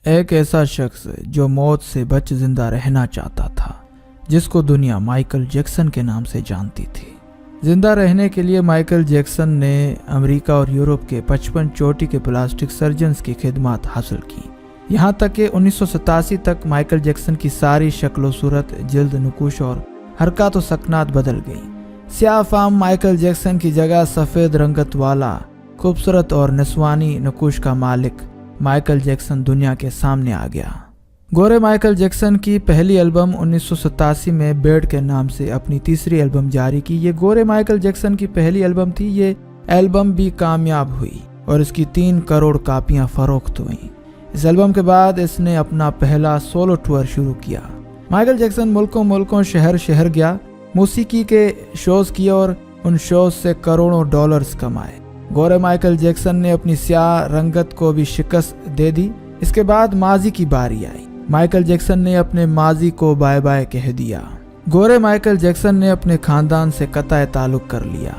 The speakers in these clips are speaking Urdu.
ایک ایسا شخص جو موت سے بچ زندہ رہنا چاہتا تھا، جس کو دنیا مائیکل جیکسن کے نام سے جانتی تھی۔ زندہ رہنے کے لیے مائیکل جیکسن نے امریکہ اور یورپ کے 55 چوٹی کے پلاسٹک سرجنز کی خدمات حاصل کی، یہاں تک کہ 1987 تک مائیکل جیکسن کی ساری شکل و صورت، جلد، نقوش اور حرکات و سکنات بدل گئی۔ سیاہ فام مائیکل جیکسن کی جگہ سفید رنگت والا خوبصورت اور نسوانی نقوش کا مالک مائیکل جیکسن دنیا کے سامنے آ گیا۔ گورے مائیکل جیکسن کی پہلی البم 1987 میں بیڈ کے نام سے اپنی تیسری البم جاری کی۔ یہ گورے مائیکل جیکسن کی پہلی البم تھی۔ یہ البم بھی کامیاب ہوئی اور اس کی 3 کروڑ کاپیاں فروخت ہوئیں۔ اس البم کے بعد اس نے اپنا پہلا سولو ٹور شروع کیا۔ مائیکل جیکسن ملکوں شہر شہر گیا، موسیقی کے شوز کیے اور ان شوز سے کروڑوں ڈالرز کمائے۔ گورے مائیکل جیکسن نے اپنی سیاہ رنگت کو بھی شکست دے دی۔ اس کے بعد ماضی کی باری آئی۔ مائیکل جیکسن نے اپنے ماضی کو بائے بائے کہہ دیا۔ گورے مائیکل جیکسن نے اپنے خاندان سے قطع تعلق کر لیا۔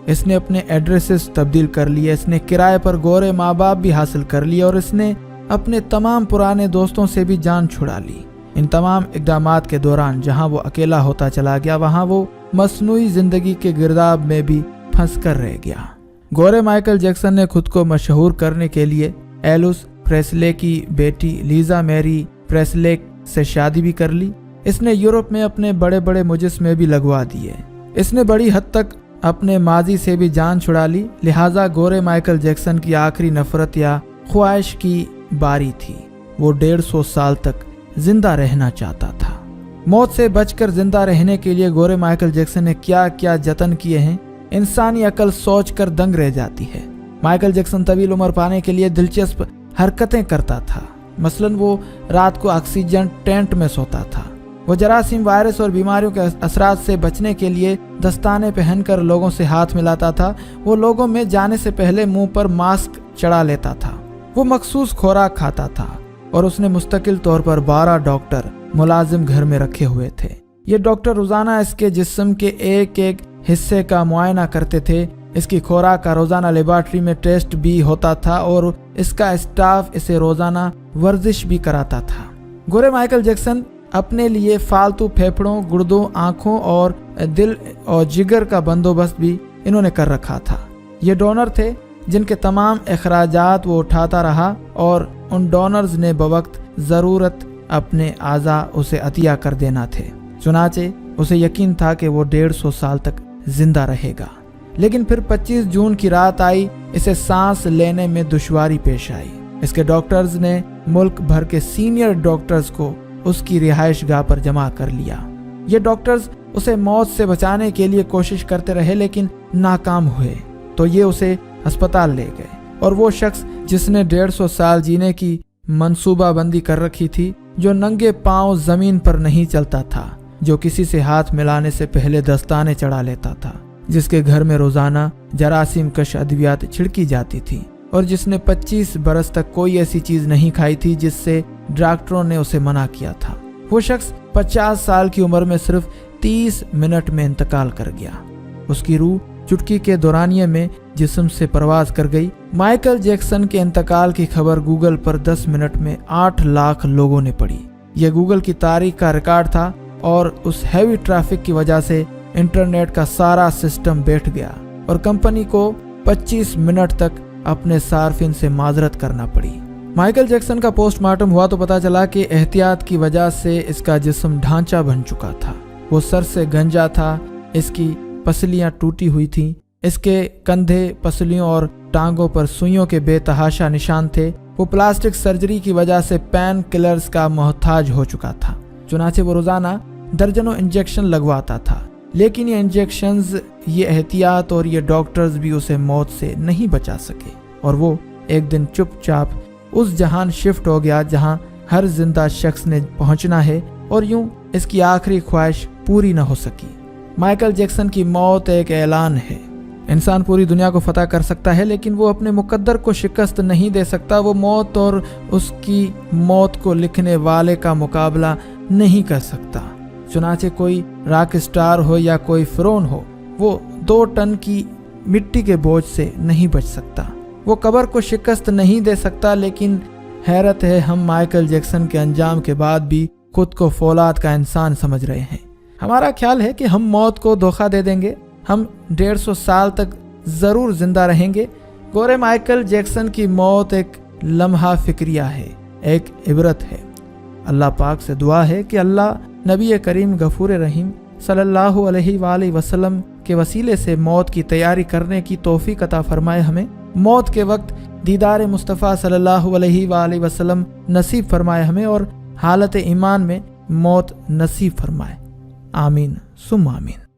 اس نے اپنے ایڈریسز تبدیل کر لیے، اس نے کرائے پر گورے ماں باپ بھی حاصل کر لیے اور اس نے اپنے تمام پرانے دوستوں سے بھی جان چھڑا لی۔ ان تمام اقدامات کے دوران جہاں وہ اکیلا ہوتا چلا گیا، وہاں وہ مصنوعی زندگی کے گرداب میں بھی پھنس کر رہ گیا۔ گورے مائیکل جیکسن نے خود کو مشہور کرنے کے لیے ایلوس پریسلے کی بیٹی لیزا میری پریسلے سے شادی بھی کر لی۔ اس نے یورپ میں اپنے بڑے بڑے مجسمے بھی لگوا دیے۔ اس نے بڑی حد تک اپنے ماضی سے بھی جان چھڑا لی، لہٰذا گورے مائیکل جیکسن کی آخری نفرت یا خواہش کی باری تھی۔ وہ 150 سال تک زندہ رہنا چاہتا تھا۔ موت سے بچ کر زندہ رہنے کے لیے گورے مائیکل جیکسن نے کیا کیا جتن کیے ہیں، انسانی عقل سوچ کر دنگ رہ جاتی ہے۔ مائیکل جیکسن طویل عمر پانے کے لیے دلچسپ حرکتیں کرتا تھا۔ مثلاً وہ رات کو آکسیجن ٹینٹ میں سوتا تھا۔ وہ جراثیم، وائرس اور بیماریوں کے اثرات سے بچنے کے لیے دستانے پہن کر لوگوں سے ہاتھ ملاتا تھا۔ وہ لوگوں میں جانے سے پہلے منہ پر ماسک چڑھا لیتا تھا۔ وہ مخصوص خوراک کھاتا تھا اور اس نے مستقل طور پر 12 ڈاکٹر ملازم گھر میں رکھے ہوئے تھے۔ یہ ڈاکٹر روزانہ اس کے جسم کے ایک ایک حصے کا معائنہ کرتے تھے۔ اس کی خوراک کا روزانہ لیبارٹری میں ٹیسٹ بھی ہوتا تھا اور اس کا اسٹاف اسے روزانہ ورزش بھی کراتا تھا۔ گورے مائیکل جیکسن اپنے لیے فالتو پھیپھڑوں، گردوں، آنکھوں اور دل اور جگر کا بندوبست بھی انہوں نے کر رکھا تھا۔ یہ ڈونر تھے جن کے تمام اخراجات وہ اٹھاتا رہا اور ان ڈونرز نے بوقت ضرورت اپنے اعضاء اسے عطیہ کر دینا تھے۔ چنانچہ اسے یقین تھا کہ وہ 150 سال تک زندہ رہے گا۔ لیکن پھر 25 جون کی رات آئی، اسے سانس لینے میں دشواری پیش آئی۔ اس کے ڈاکٹرز نے ملک بھر کے سینئر ڈاکٹرز کو اس کی رہائش گاہ پر جمع کر لیا۔ یہ ڈاکٹرز اسے موت سے بچانے کے لیے کوشش کرتے رہے لیکن ناکام ہوئے، تو یہ اسے ہسپتال لے گئے۔ اور وہ شخص جس نے 150 سال جینے کی منصوبہ بندی کر رکھی تھی، جو ننگے پاؤں زمین پر نہیں چلتا تھا، جو کسی سے ہاتھ ملانے سے پہلے دستانے چڑھا لیتا تھا، جس کے گھر میں روزانہ جراثیم کش ادویات چھڑکی جاتی تھی، اور جس نے 25 برس تک کوئی ایسی چیز نہیں کھائی تھی جس سے ڈاکٹروں نے اسے منع کیا تھا۔ وہ شخص 50 سال کی عمر میں صرف 30 منٹ میں انتقال کر گیا۔ اس کی روح چٹکی کے دورانیے میں جسم سے پرواز کر گئی۔ مائیکل جیکسن کے انتقال کی خبر گوگل پر 10 منٹ میں 8 لاکھ لوگوں نے پڑھی۔ یہ گوگل کی تاریخ کا ریکارڈ تھا اور اس ہیوی ٹریفک کی وجہ سے انٹرنیٹ کا سارا سسٹم بیٹھ گیا اور کمپنی کو 25 منٹ تک اپنے صارفین سے معذرت کرنا پڑی۔ مائیکل جیکسن کا پوسٹ مارٹم ہوا تو پتا چلا کہ احتیاط کی وجہ سے اس کا جسم ڈھانچہ بن چکا تھا۔ وہ سر سے گنجا تھا، اس کی پسلیاں ٹوٹی ہوئی تھیں، اس کے کندھے، پسلیوں اور ٹانگوں پر سوئیوں کے بے تحاشا نشان تھے۔ وہ پلاسٹک سرجری کی وجہ سے پین کلرز کا محتاج ہو چکا تھا، چنانچہ وہ روزانہ درجنوں انجیکشن لگواتا تھا، لیکن یہ انجیکشنز، یہ احتیاط اور یہ ڈاکٹرز بھی اسے موت سے نہیں بچا سکے، اور وہ ایک دن چپ چاپ اس جہان شفٹ ہو گیا جہاں ہر زندہ شخص نے پہنچنا ہے، اور یوں اس کی آخری خواہش پوری نہ ہو سکی۔ مائیکل جیکسن کی موت ایک اعلان ہے۔ انسان پوری دنیا کو فتح کر سکتا ہے لیکن وہ اپنے مقدر کو شکست نہیں دے سکتا۔ وہ موت اور اس کی موت کو لکھنے والے کا مقابلہ نہیں کر سکتا۔ چنانچہ کوئی راک سٹار ہو یا کوئی فرعون ہو، وہ 2 ٹن کی مٹی کے بوجھ سے نہیں بچ سکتا۔ وہ قبر کو شکست نہیں دے سکتا لیکن حیرت ہے ہم مائیکل جیکسن کے انجام کے بعد بھی خود کو فولاد کا انسان سمجھ رہے ہیں۔ ہمارا خیال ہے کہ ہم موت کو دھوکہ دے دیں گے، ہم 150 سال تک ضرور زندہ رہیں گے۔ گورے مائیکل جیکسن کی موت ایک لمحہ فکریہ ہے، ایک عبرت ہے۔ اللہ پاک سے دعا ہے کہ اللہ نبی کریم غفور رحیم صلی اللہ علیہ وآلہ وسلم کے وسیلے سے موت کی تیاری کرنے کی توفیق عطا فرمائے ہمیں، موت کے وقت دیدار مصطفیٰ صلی اللہ علیہ وآلہ وسلم نصیب فرمائے ہمیں، اور حالت ایمان میں موت نصیب فرمائے۔ آمین ثم آمین۔